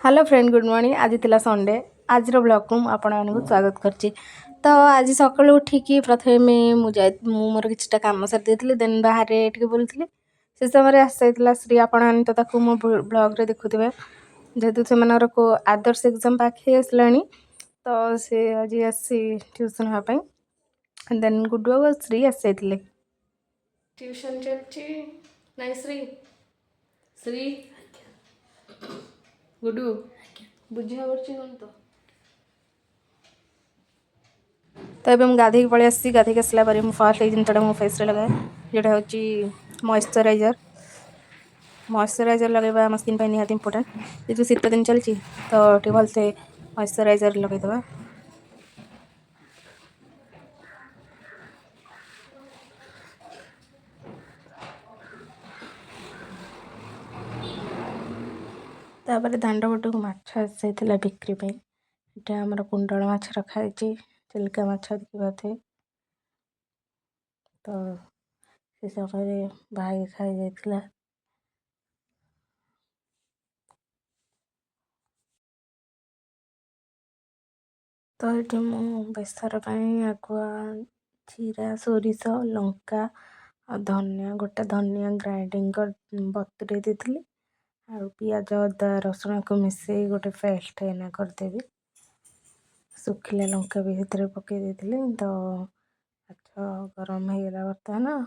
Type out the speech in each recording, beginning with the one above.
Hello friend good morning. आज थिला Sunday. आज ब्लॉग को आपको स्वागत करची। तो आज सकाल उठिकी प्रथम मोर किसी कम सारी देती देन बाहर टे बुलूली से समय आसाला श्री आपण तो मो ब्लॉग रे देखुवे जेहेतु से को आदर्श एग्जाम पाखे आसला तो सी आज आसी ट्यूशन हाँपाई देन गुडू और श्री आसी ट्यूशन चलती नहीं श्री श्री गुडू बुझा पड़ी तो ये मुझे गाधे पलि आसी गाधे आसला फर्स्ट ये जिनटा मो फेस लगाए जोटा हूँ मॉइस्चराइजर लगेगा आम स्किन निहाती इंपोर्टेंट ये जो शीत दिन चलती तो टे भलसे मॉइस्चराइजर लगेदेवा। तापर दांड पट को माछ आसाला बिक्री ये आमर कुंडल माछ रखाई चिल्का माछ देखिए तो से समय भाई खाई जाइला। तो ये मु बेसर आगुआ जीरा सोरिष लंका धनिया गोटे धनिया ग्राइंडिंग बतुरे देती और पियाज अदा रसुण को मिसई गोटे पेस्ट एना करदेवी सुखिला लंका भी से पकई देती तो माछ गरम हो गला बर्तमान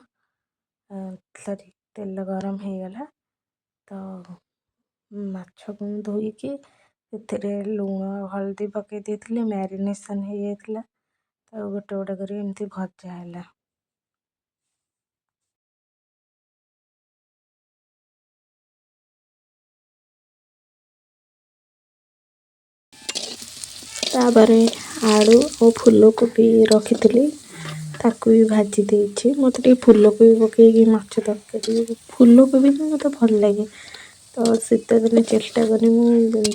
सरी तेल गरम हो गला तो माछ को धोईकी लुण हल्दी पकई देती मैरिनेशन हो जाता तो गोटे गोटे कर एमती भजा है। तापर आलू और फूलकोबी रखी ताकू भी भाजी देछि मत फूलकोबी पकई माछ तरकारी फूलकोबी मत भल लगे तो शीत दिन चेष्टा करी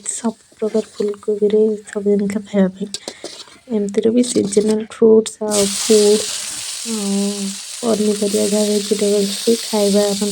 सब प्रकार फूलकोबी सब जिन खायापी एमती भी सीजनाल फ्रुट्स फूड पनीपरिया जहाँ वेजिटेबल्स भी खाଇବା भल।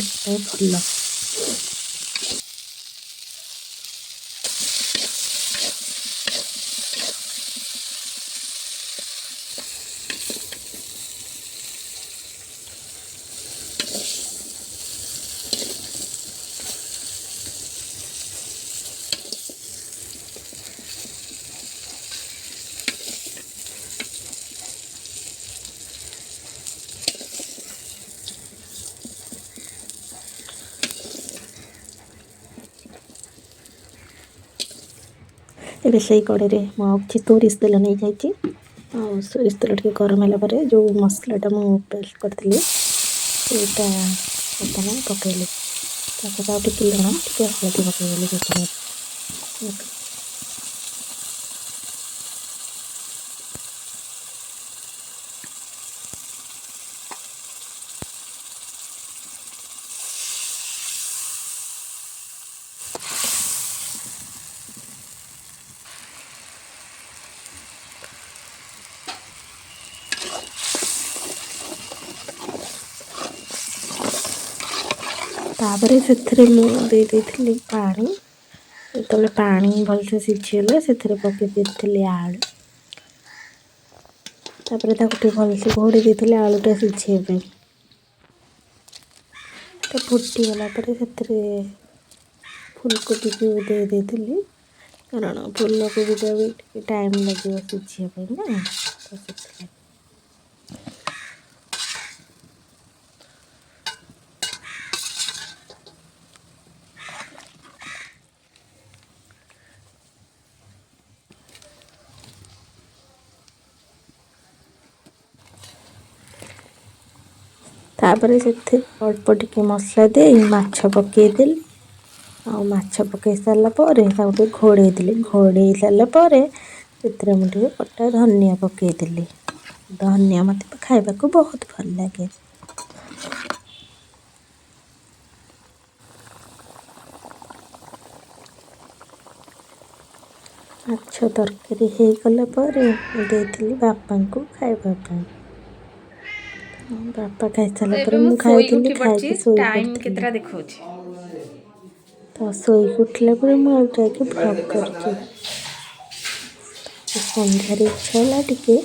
ଏବେ ସେଇ କଡ଼େଇରେ ମୁଁ କିଛି ସୋରିଷ ତେଲ ନେଇଯାଇଛି ଆଉ ସୋରିଷ ତେଲ ଟିକେ ଗରମ ହେଲା ପରେ ଯେଉଁ ମସଲାଟା ମୁଁ ପେଷ୍ଟ କରିଥିଲି ସେଇଟା ବର୍ତ୍ତମାନ ପକାଇଲି ତାପରେ ଆଉ ଟିକେ ଲୁଣ ଟିକେ ହଳଦୀ ପକାଇଦେଲି ସେଥିରେ तापर से मुझे पानी जो पानी भलसे सीझीगला से पकई देती आलू तापर भलसे घोड़ी देती आलूटा सीझे तो फुटीगला से फूलकोबी को दे देती कारण फूलकोबीटा भी टाइम लगे सीझे ना तो तापर से अल्प टिके मसला दे माछ पकईदेली आ माछ पकई सारापर घोड़े देली घोड़े सारापर से मुझे कटा धनिया पकईदेली धनिया मत खाइबा को बहुत भल लगे। माछ तरकारी हो गला देती बापा को खाइबा बापा खाई सारा मुझे खाई टाइम केतरा देखो ତ ଶୋଇକି ଉଠିଲା ପରେ ମୁଁ ଆଉ ଯାଇକି ଭ୍ଲଗ୍ କରିଛି। ସନ୍ଧ୍ୟାରେ ଇଚ୍ଛା ହେଲା ଟିକେ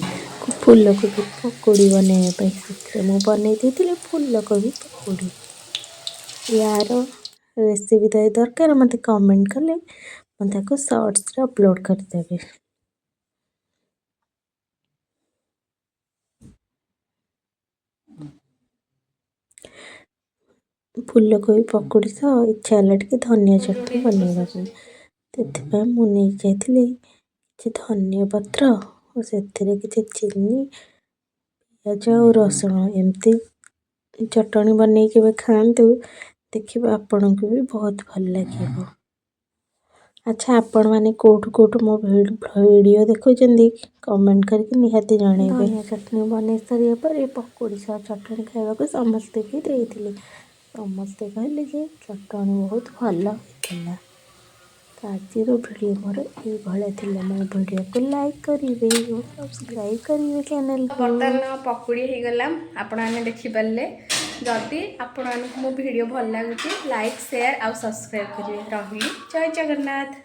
ଫୁଲକୋବି ପକୁଡ଼ି ବନେଇବା ପାଇଁ, ସେଥିରେ ମୁଁ ବନେଇ ଦେଇଥିଲି ଫୁଲକୋବି ପକୁଡ଼ି। ୟାର ରେସିପି ଯଦି ଦରକାର ମୋତେ କମେଣ୍ଟ କଲେ ମୁଁ ତାକୁ ସର୍ଟସରେ ଅପଲୋଡ଼ କରିଦେବି। ଫୁଲକୋବି ପକୁଡ଼ି ସହ ଇଚ୍ଛା ହେଲା ଟିକେ ଧନିଆ ଚଟଣି ବନେଇବା ପାଇଁ, ସେଥିପାଇଁ ମୁଁ ନେଇକି ଯାଇଥିଲି କିଛି ଧନିଆ ପତ୍ର ଓ ସେଥିରେ କିଛି ଚିନି, ପିଆଜ ଆଉ ରସୁଣ। ଏମିତି ଚଟଣି ବନେଇକି କେବେ ଖାଆନ୍ତୁ, ଦେଖିବେ ଆପଣଙ୍କୁ ବି ବହୁତ ଭଲ ଲାଗିବ। ଆଚ୍ଛା, ଆପଣମାନେ କେଉଁଠୁ ମୋ ଭିଡ଼ିଓ ଦେଖୁଛନ୍ତି କମେଣ୍ଟ କରିକି ନିହାତି ଜଣାଇବେ। ଧନିଆ ଚଟଣି ବନେଇ ସାରିବା ପରେ ପକୁଡ଼ି ସହ ଚଟଣି ଖାଇବାକୁ ସମସ୍ତେ ବି ଦେଇଥିଲି। ସମସ୍ତେ କହିଲେ ଯେ ଚଟଣି ବହୁତ ଭଲ ହେଇଥିଲା। ତ ଆଜିର ଭିଡ଼ିଓ ମୋର ଏଇଭଳିଆ ଥିଲା। ମୋ ଭିଡ଼ିଓକୁ ଲାଇକ୍ କରିବେ ଓ ସବସ୍କ୍ରାଇବ୍ କରିବେ ଚ୍ୟାନେଲକୁ। ବର୍ତ୍ତମାନ ପକୁଡ଼ି ହେଇଗଲା, ଆପଣମାନେ ଦେଖିପାରିଲେ। ଯଦି ଆପଣମାନଙ୍କୁ ମୋ ଭିଡ଼ିଓ ଭଲ ଲାଗୁଛି ଲାଇକ୍, ସେୟାର ଆଉ ସବସ୍କ୍ରାଇବ୍ କରିବେ। ରହିଲି, ଜୟ ଜଗନ୍ନାଥ।